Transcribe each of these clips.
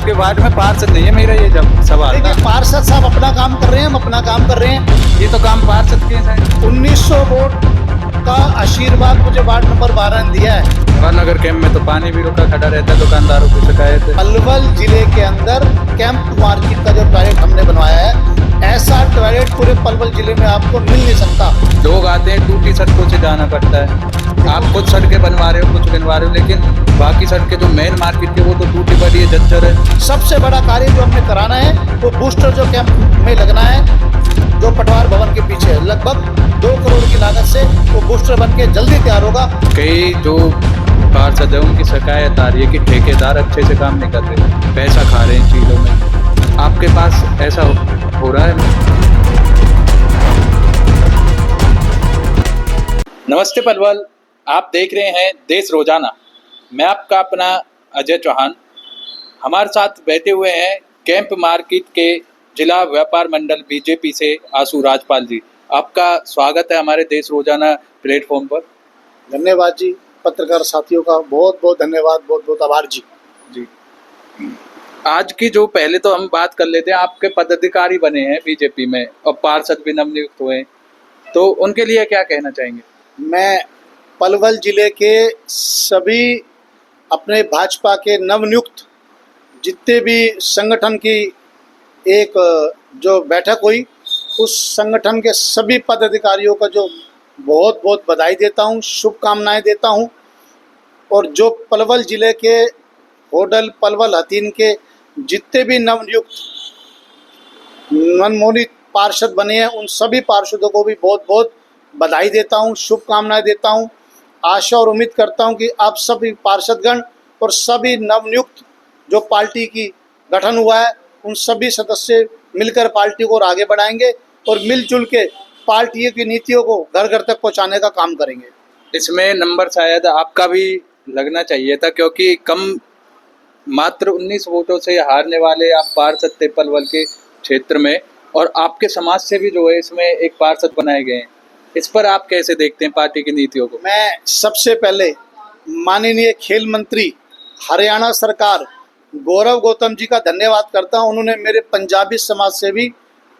आपके वार्ड में पार्षद नहीं है, मेरा ये जब सवाल था। देखिए पार्षद साहब अपना काम कर रहे हैं, हम अपना काम कर रहे हैं। ये तो काम पार्षद के है। 1900 वोट का आशीर्वाद मुझे वार्ड नंबर 12 ने दिया है। नगर कैंप में तो पानी भी रुका खड़ा रहता है, दुकानदारों की शिकायत है। पलवल जिले के अंदर कैंप मार्केट का जो टॉयलेट हमने बनवाया है, ऐसा टॉयलेट पूरे पलवल जिले में आपको मिल नहीं सकता। लोग आते हैं, टूटी सड़कों से जाना पड़ता है। आप कुछ सड़कें बनवा रहे हो, कुछ बनवा रहे हो, लेकिन बाकी सड़कें जो मेन मार्केट की वो तो टूटी पड़ी है, जर्जर है। सबसे बड़ा कार्य जो हमने कराना है वो बूस्टर जो कैंप में लगना है, जो पटवार भवन के पीछे है, लगभग 2 करोड़ की लागत से वो बूस्टर बन के जल्दी तैयार होगा। कई जो पार्षद है उनकी शिकायत आ रही है कि ठेकेदार अच्छे से काम नहीं कर रहे, पैसा खा रहे हैं चीजों में। आपके पास ऐसा हो रहा है? नमस्ते पलवल, आप देख रहे हैं देश रोजाना। मैं आपका अपना अजय चौहान। हमारे साथ बैठे हुए हैं कैंप मार्केट के जिला व्यापार मंडल बीजेपी से आशु राजपाल जी। आपका स्वागत है हमारे देश रोजाना प्लेटफॉर्म पर। धन्यवाद जी, पत्रकार साथियों का बहुत बहुत धन्यवाद, बहुत बहुत आभार जी। जी, आज की जो पहले तो हम बात कर लेते हैं, आपके पदाधिकारी बने हैं बीजेपी में और पार्षद भी नवनियुक्त हुए, तो उनके लिए क्या कहना चाहेंगे? मैं पलवल जिले के सभी अपने भाजपा के नवनियुक्त जितने भी संगठन की एक जो बैठक हुई, उस संगठन के सभी पदाधिकारियों का जो बहुत बहुत बधाई देता हूँ, शुभकामनाएं देता हूँ। और जो पलवल जिले के होडल पलवल हथीन के जितने भी नवनियुक्त मनमोनित पार्षद बने हैं, उन सभी पार्षदों को भी बहुत बहुत बधाई देता हूँ, शुभकामनाएं देता हूँ। आशा और उम्मीद करता हूँ कि आप सभी पार्षदगण और सभी नवनियुक्त जो पार्टी की गठन हुआ है, उन सभी सदस्य मिलकर पार्टी को और आगे बढ़ाएंगे और मिलजुल के पार्टी की नीतियों को घर घर तक पहुंचाने का काम करेंगे। इसमें नंबर शायद आपका भी लगना चाहिए था, क्योंकि कम मात्र 19 वोटों से हारने वाले आप पार्षद थे पलवल के क्षेत्र में, और आपके समाज से भी जो है इसमें एक पार्षद बनाए गए हैं। इस पर आप कैसे देखते हैं पार्टी की नीतियों को? मैं सबसे पहले माननीय खेल मंत्री हरियाणा सरकार गौरव गौतम जी का धन्यवाद करता हूं। उन्होंने मेरे पंजाबी समाज से भी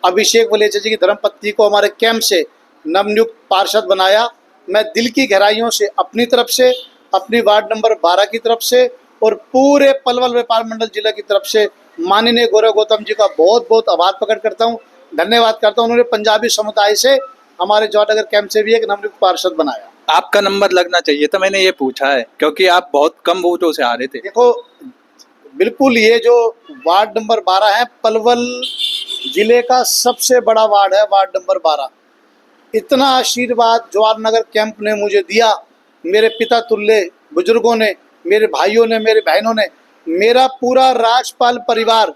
अभिषेक वलेचा जी की धर्मपत्नी को हमारे कैंप से नवनियुक्त पार्षद बनाया। मैं दिल की गहराइयों से अपनी तरफ से, अपनी वार्ड नंबर 12 की तरफ से और पूरे पलवल व्यापार मंडल जिला की तरफ से माननीय गौरव गौतम जी का बहुत बहुत आभार प्रकट करता हूं, धन्यवाद करता हूं। उन्होंने पंजाबी समुदाय से हमारे जवाहरनगर कैंप से भी एक नवनियुक्त पार्षद बनाया। आपका नंबर लगना चाहिए था, मैंने ये पूछा है, क्योंकि आप बहुत कम वोटों से हारे थे। देखो, बिल्कुल ये जो वार्ड नंबर 12 है, पलवल जिले का सबसे बड़ा वार्ड है, वार्ड नंबर 12। इतना आशीर्वाद जवाहरनगर कैंप ने मुझे दिया, मेरे पिता तुल्य बुजुर्गों ने, मेरे भाइयों ने, मेरे बहनों ने, मेरा पूरा राजपाल परिवार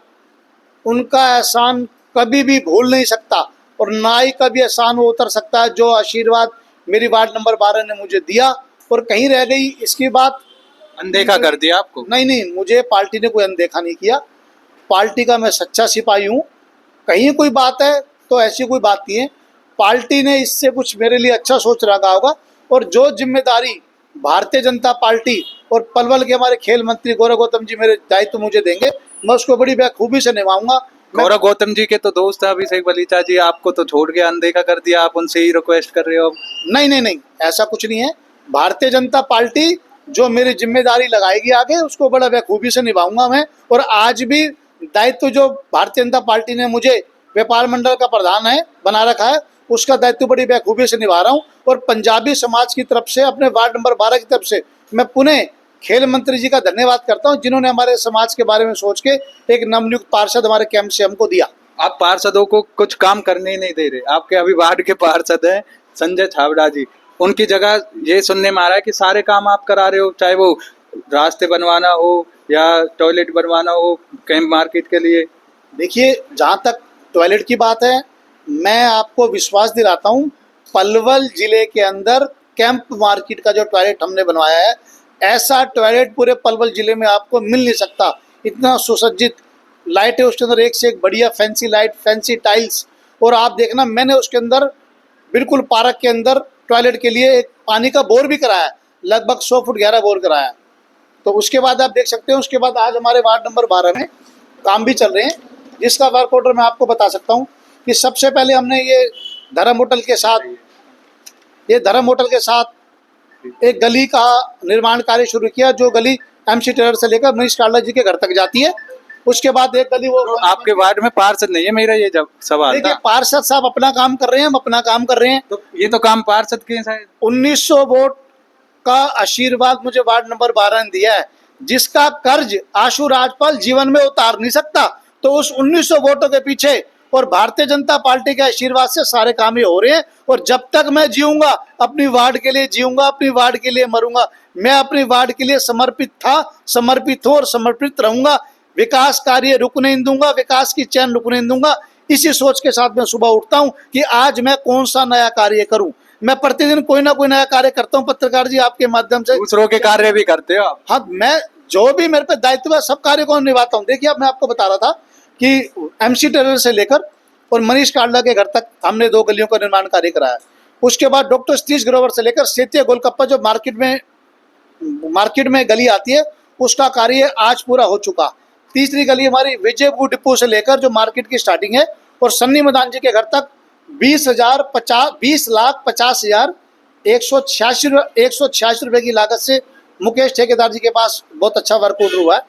उनका एहसान कभी भी भूल नहीं सकता और ना ही कभी एहसान वो उतर सकता है जो आशीर्वाद मेरी वार्ड नंबर 12 ने मुझे दिया। और कहीं रह गई इसकी बात, अनदेखा कर दिया आपको? नहीं, मुझे पार्टी ने कोई अनदेखा नहीं किया। पार्टी का मैं सच्चा सिपाही हूँ। कहीं कोई बात है तो ऐसी कोई बात नहीं है, पार्टी ने इससे कुछ मेरे लिए अच्छा सोच रखा होगा। और जो जिम्मेदारी भारतीय जनता पार्टी और पलवल के हमारे खेल मंत्री गौरव गौतम जी मेरे दायित्व मुझे देंगे, मैं उसको बड़ी बखूबी से निभाऊंगा। गौरव गौतम जी के तो दोस्त है अभिषेक वलेचा जी, आपको तो छोड़ के अनदेखा कर दिया, आप उनसे ही रिक्वेस्ट कर रहे हो? नहीं, ऐसा कुछ नहीं है। भारतीय जनता पार्टी जो मेरी जिम्मेदारी लगाएगी आगे, उसको बड़ा बखूबी से निभाऊंगा मैं। और आज भी दायित्व जो भारतीय जनता पार्टी ने मुझे व्यापार मंडल का प्रधान है बना रखा है, उसका दायित्व बड़ी बखूबी से निभा रहा हूँ। और पंजाबी समाज की तरफ से, अपने वार्ड नंबर 12 की तरफ से मैं पुनः खेल मंत्री जी का धन्यवाद करता हूं, जिन्होंने हमारे समाज के बारे में सोच के एक नवनियुक्त पार्षद हमारे कैंप से हमको दिया। आप पार्षदों को कुछ काम करने ही नहीं दे रहे। आपके अभी वार्ड के पार्षद हैं संजय छाबड़ा जी, उनकी जगह ये सुनने में आ रहा है कि सारे काम आप करा रहे हो, चाहे वो रास्ते बनवाना हो या टॉयलेट बनवाना हो कैंप मार्केट के लिए। देखिए, जहाँ तक टॉयलेट की बात है, मैं आपको विश्वास दिलाता हूँ, पलवल जिले के अंदर कैंप मार्केट का जो टॉयलेट हमने बनवाया है, ऐसा टॉयलेट पूरे पलवल जिले में आपको मिल नहीं सकता। इतना सुसज्जित लाइट है उसके अंदर, एक से एक बढ़िया फैंसी लाइट, फैंसी टाइल्स। और आप देखना, मैंने उसके अंदर बिल्कुल पार्क के अंदर टॉयलेट के लिए एक पानी का बोर भी कराया, लगभग 100 फुट गहरा बोर कराया। तो उसके बाद आप देख सकते हैं, उसके बाद आज हमारे वार्ड नंबर 12 में काम भी चल रहे हैं, जिसका वर्क ऑर्डर मैं आपको बता सकता हूँ कि सबसे पहले हमने ये धर्म होटल के साथ एक गली का निर्माण कार्य शुरू किया, जो गली MC टेलर से लेकर मनीष कांडला जी के घर तक जाती है। उसके बाद एक गली वो तो आपके वार्ड में पार्षद नहीं है, मेरा ये जब सवाल देखिए, था। पार्षद साहब अपना काम कर रहे हैं, हम अपना काम कर रहे हैं। तो ये तो काम पार्षद के हैं शायद। 1900 वोट का आशीर्वाद मुझे वार्ड नंबर 12 ने दिया है, जिसका कर्ज आशु राजपाल जीवन में उतार नहीं सकता। तो उस 1900 वोटों के पीछे और भारतीय जनता पार्टी के आशीर्वाद से सारे काम ही हो रहे हैं। और जब तक मैं जीऊंगा, अपनी वार्ड के लिए जीऊंगा, अपनी वार्ड के लिए मरूंगा। मैं अपनी वार्ड के लिए समर्पित था, समर्पित हूं और समर्पित रहूंगा। विकास कार्य रुकने नहीं दूंगा, विकास की चैन रुकने नहीं दूंगा। इसी सोच के साथ मैं सुबह उठता हूं कि आज मैं कौन सा नया कार्य करूं। मैं प्रतिदिन कोई ना कोई नया कार्य करता हूं। पत्रकार जी, आपके माध्यम से दूसरों के कार्य भी करते हो आप। हाँ, मैं जो भी मेरे पे दायित्व है सब कार्य को निभाता हूँ। देखिए, अब मैं आपको बता रहा था कि MC टेलर से लेकर और मनीष कांडला के घर तक हमने 2 गलियों का निर्माण कार्य कराया। उसके बाद डॉक्टर सतीश ग्रोवर से लेकर सेतिया गोलकप्पा जो मार्केट में गली आती है, उसका कार्य आज पूरा हो चुका। तीसरी गली हमारी विजयपुर डिपो से लेकर जो मार्केट की स्टार्टिंग है और सन्नी मैदान जी के घर तक 20,50,186 रुपए की लागत से मुकेश ठेकेदार जी के पास बहुत अच्छा वर्क ऑर्डर हुआ है।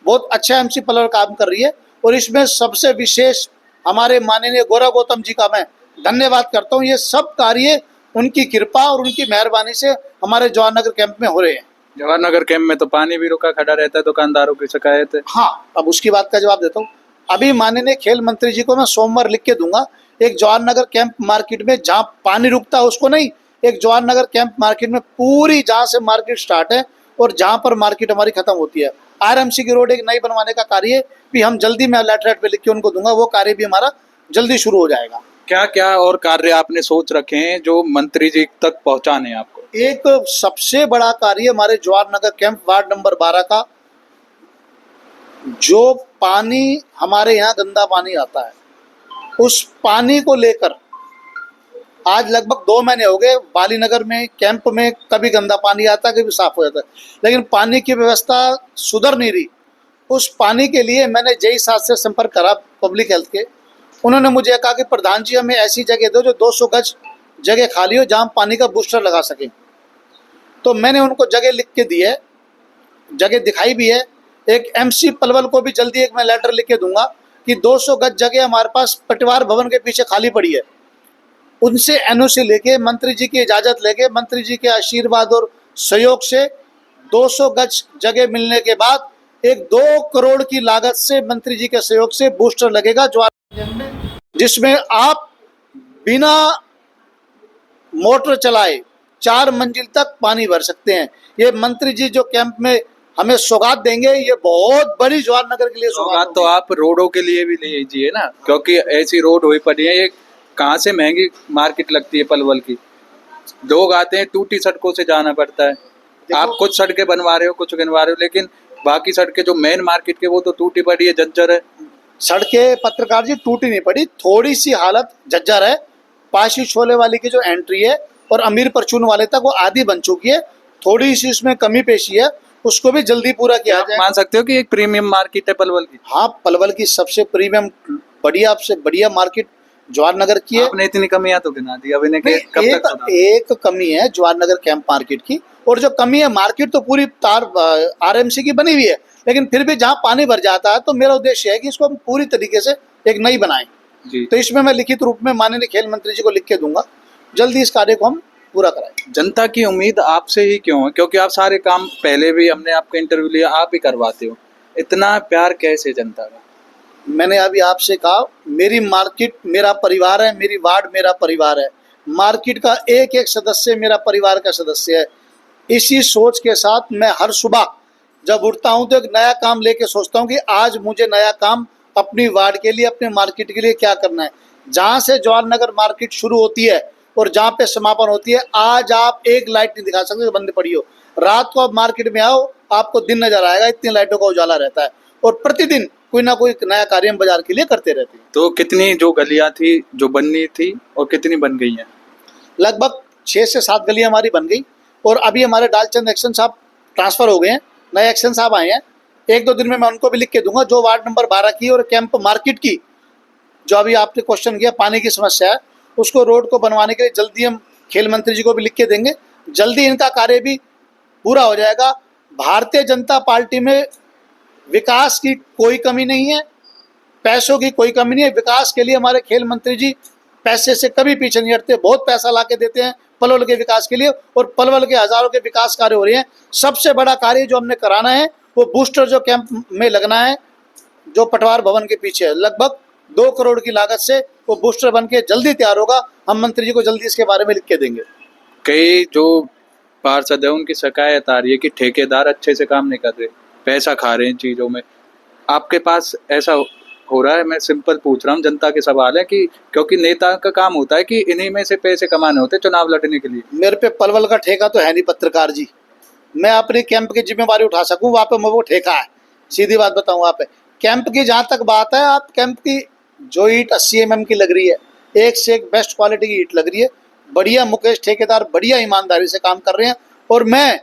बहुत अच्छा MC पलर काम कर रही है। और इसमें सबसे विशेष हमारे माननीय गौरव गौतम जी का मैं धन्यवाद करता हूँ। ये सब कार्य उनकी कृपा और उनकी मेहरबानी से हमारे जवाहर नगर कैंप में हो रहे हैं। जवाहर नगर कैंप में तो पानी भी रुका खड़ा रहता है, दुकानदारों की शिकायत है। हाँ, अब उसकी बात का जवाब देता हूँ। अभी माननीय खेल मंत्री जी को मैं सोमवार लिख के दूंगा, एक जवाहर नगर कैंप मार्केट में जहाँ पानी रुकता है उसको नहीं, एक जवाहर नगर कैंप मार्केट में पूरी जहाँ से मार्केट स्टार्ट है और जहाँ पर मार्केट हमारी खत्म होती है, RMC की रोड एक नई बनवाने का कार्य भी हम जल्दी में लेटर पे लिख के उनको दूंगा। वो कार्य भी हमारा जल्दी शुरू हो जाएगा। क्या क्या और कार्य आपने सोच रखे हैं जो मंत्री जी तक पहुंचाने हैं आपको? एक सबसे बड़ा कार्य हमारे Jawahar Nagar camp ward number 12 का, जो पानी हमारे यहाँ गंदा पानी आता है, उस पानी को लेकर आज लगभग 2 महीने हो गए। बाली नगर में कैंप में कभी गंदा पानी आता है, कभी साफ हो जाता है, लेकिन पानी की व्यवस्था सुधर नहीं रही। उस पानी के लिए मैंने JE साहब से संपर्क करा, पब्लिक हेल्थ के। उन्होंने मुझे कहा कि प्रधान जी, हमें ऐसी जगह दो जो 200 गज जगह खाली हो, जहाँ पानी का बूस्टर लगा सकें। तो मैंने उनको जगह लिख के दी है, जगह दिखाई भी है। एक MC पलवल को भी जल्दी एक मैं लेटर लिख के दूंगा कि 200 गज जगह हमारे पास पटवार भवन के पीछे खाली पड़ी है। उनसे NOC लेके, मंत्री जी की इजाज़त लेके, मंत्री जी के आशीर्वाद और सहयोग से 200 गज जगह मिलने के बाद एक 2 करोड़ की लागत से मंत्री जी के सहयोग से बूस्टर लगेगा जिसमें आप बिना मोटर चलाए 4 मंजिल तक पानी भर सकते हैं। ये मंत्री जी जो कैंप में हमें सौगात देंगे, ये बहुत बड़ी जवाहर नगर के लिए सौगात तो आप रोडों के लिए भी लीजिए ना, क्योंकि ऐसी रोड हुई पड़ी है। ये कहाँ से महंगी मार्केट लगती है पलवल की। लोग आते हैं, टूटी सड़कों से जाना पड़ता है। आप कुछ सड़कें बनवा रहे हो, कुछ गिनवा रहे हो, लेकिन बाकी सड़कें जो मेन मार्केट के वो तो टूटी पड़ी है, जर्जर है। सड़कें पत्रकार जी टूटी नहीं पड़ी, थोड़ी सी हालत जर्जर है। पाशी छोले वाली की जो एंट्री है और अमीर परचून वाले तक वो आधी बन चुकी है, थोड़ी सी इसमें कमी पेशी है, उसको भी जल्दी पूरा किया जाए। मान सकते हो कि एक प्रीमियम मार्केट है पलवल की। हाँ, पलवल की सबसे प्रीमियम बढ़िया से बढ़िया मार्केट जवाहर नगर की है। आपने इतनी कमियां तो गिना दी, अब इन्हें कब तक सुधार? एक कमी है जवाहर नगर कैंप मार्केट की, और जो कमी है, मार्केट तो पूरी तार RMC की बनी हुई है, लेकिन फिर भी जहाँ पानी भर जाता है, तो मेरा उद्देश्य है कि इसको हम पूरी तरीके से एक नई बनाएं जी। तो इसमें मैं लिखित रूप में माननीय खेल मंत्री जी को लिख के दूंगा, जल्दी इस कार्य को हम पूरा कराएं। जनता की उम्मीद आपसे ही क्यों है? क्योंकि आप सारे काम पहले भी हमने आपका इंटरव्यू लिया, आप ही करवाते हो। इतना प्यार कैसे जनता का? मैंने अभी आपसे कहा, मेरी मार्केट मेरा परिवार है, मेरी वार्ड मेरा परिवार है, मार्केट का एक एक सदस्य मेरा परिवार का सदस्य है। इसी सोच के साथ मैं हर सुबह जब उठता हूं तो एक नया काम लेके सोचता हूं कि आज मुझे नया काम अपनी वार्ड के लिए, अपने मार्केट के लिए क्या करना है। जहां से जवाहर नगर मार्केट शुरू होती है और जहां पे समापन होती है, आज आप एक लाइट नहीं दिखा सकते बंद पड़ी हो। रात को आप मार्केट में आओ, आपको दिन नजर आएगा, इतनी लाइटों का उजाला रहता है। और प्रतिदिन कोई ना कोई नया कार्य हम बाजार के लिए करते रहते हैं। तो कितनी जो गलियां थी जो बननी थी और कितनी बन गई हैं? लगभग 6 से 7 गलियां हमारी बन गई, और अभी हमारे डालचंद एक्शन साहब ट्रांसफर हो गए हैं, नए एक्शन साहब आए हैं। 1-2 दिन में मैं उनको भी लिख के दूंगा। जो वार्ड नंबर 12 की और कैंप मार्केट की जो अभी आपने क्वेश्चन किया पानी की समस्या है, उसको रोड को बनवाने के लिए जल्दी हम खेल मंत्री जी को भी लिख के देंगे। जल्दी इनका कार्य भी पूरा हो जाएगा। भारतीय जनता पार्टी में विकास की कोई कमी नहीं है, पैसों की कोई कमी नहीं है। विकास के लिए हमारे खेल मंत्री जी पैसे से कभी पीछे नहीं हटते, बहुत पैसा ला के देते हैं पलवल के विकास के लिए, और पलवल के हजारों के विकास कार्य हो रहे हैं। सबसे बड़ा कार्य जो हमने कराना है वो बूस्टर जो कैंप में लगना है, जो पटवार भवन के पीछे है, लगभग 2 करोड़ की लागत से वो बूस्टर बन के जल्दी तैयार होगा। हम मंत्री जी को जल्दी इसके बारे में लिख के देंगे। कई जो पार्षद है उनकी शिकायत आ रही है कि ठेकेदार अच्छे से काम नहीं कर रहे, पैसा खा रहे हैं चीज़ों में। आपके पास ऐसा हो रहा है? मैं सिंपल पूछ रहा हूँ, जनता के सवाल है कि क्योंकि नेता का काम होता है कि इन्हीं में से पैसे कमाने होते हैं चुनाव लड़ने के लिए। मेरे पे पलवल का ठेका तो है नहीं पत्रकार जी, मैं अपने कैंप की जिम्मेवारी उठा सकूं, वहाँ पे वो ठेका है। सीधी बात बताऊं, वहाँ पे कैंप की जहाँ तक बात है, आप कैंप की जो ईंट 80 mm की लग रही है, एक से एक बेस्ट क्वालिटी की ईंट लग रही है, बढ़िया। मुकेश ठेकेदार बढ़िया ईमानदारी से काम कर रहे हैं, और मैं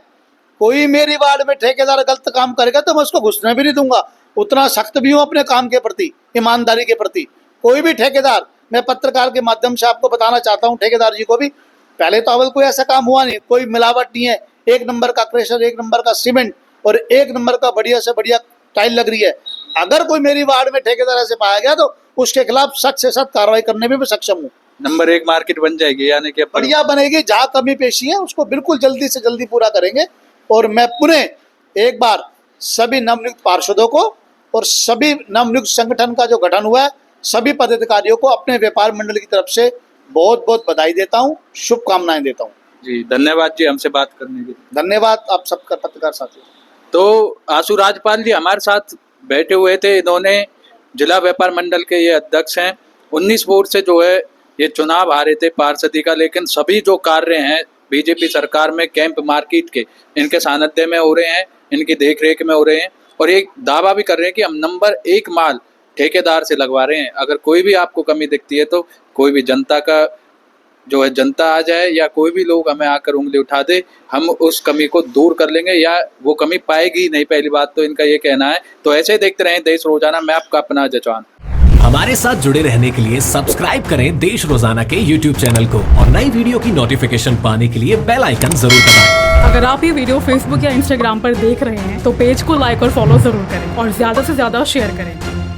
कोई मेरी वार्ड में ठेकेदार गलत काम करेगा तो मैं उसको घुसने भी नहीं दूंगा। उतना सख्त भी हूँ अपने काम के प्रति, ईमानदारी के प्रति। कोई भी ठेकेदार, मैं पत्रकार के माध्यम से आपको बताना चाहता हूँ, ठेकेदार जी को भी, पहले तो अव्वल कोई ऐसा काम हुआ नहीं, कोई मिलावट नहीं है। 1 नंबर का क्रेशर, 1 नंबर का सीमेंट और 1 नंबर का बढ़िया से बढ़िया टाइल लग रही है। अगर कोई मेरी वार्ड में ठेकेदार ऐसे पाया गया तो उसके खिलाफ सख्त से सख्त कार्रवाई करने में भी सक्षम हूँ। नंबर 1 मार्केट बन जाएगी, यानी कि बढ़िया बनेगी। जहाँ कमी पेशी है उसको बिल्कुल जल्दी से जल्दी पूरा करेंगे। और मैं पुनः एक बार सभी नवनियुक्त पार्षदों को और सभी नवनियुक्त संगठन का जो गठन हुआ है, सभी पदाधिकारियों को अपने व्यापार मंडल की तरफ से बहुत बहुत बधाई देता हूँ, शुभकामनाएं देता हूँ। जी धन्यवाद जी, हमसे बात करने के लिए। धन्यवाद आप सबका पत्रकार साथियों। तो आशु राजपाल जी हमारे साथ बैठे हुए थे। इन्होंने जिला व्यापार मंडल के ये अध्यक्ष हैं। 19 वोट से जो है ये चुनाव हारे थे पार्षदी का, लेकिन सभी जो कार्य हैं बीजेपी सरकार में कैंप मार्केट के इनके सानिध्य में हो रहे हैं, इनकी देखरेख में हो रहे हैं, और एक दावा भी कर रहे हैं कि हम नंबर 1 माल ठेकेदार से लगवा रहे हैं। अगर कोई भी आपको कमी दिखती है तो कोई भी जनता का जो है जनता आ जाए या कोई भी लोग हमें आकर उंगली उठा दे, हम उस कमी को दूर कर लेंगे, या वो कमी पाएगी नहीं, पहली बात तो इनका ये कहना है। तो ऐसे ही देखते रहें देश रोजाना। मैं आपका अपना अजय चौहान। हमारे साथ जुड़े रहने के लिए सब्सक्राइब करें देश रोजाना के YouTube चैनल को, और नई वीडियो की नोटिफिकेशन पाने के लिए बेल आइकन जरूर दबाएं। अगर आप ये वीडियो Facebook या Instagram पर देख रहे हैं तो पेज को लाइक और फॉलो जरूर करें और ज्यादा से ज्यादा शेयर करें।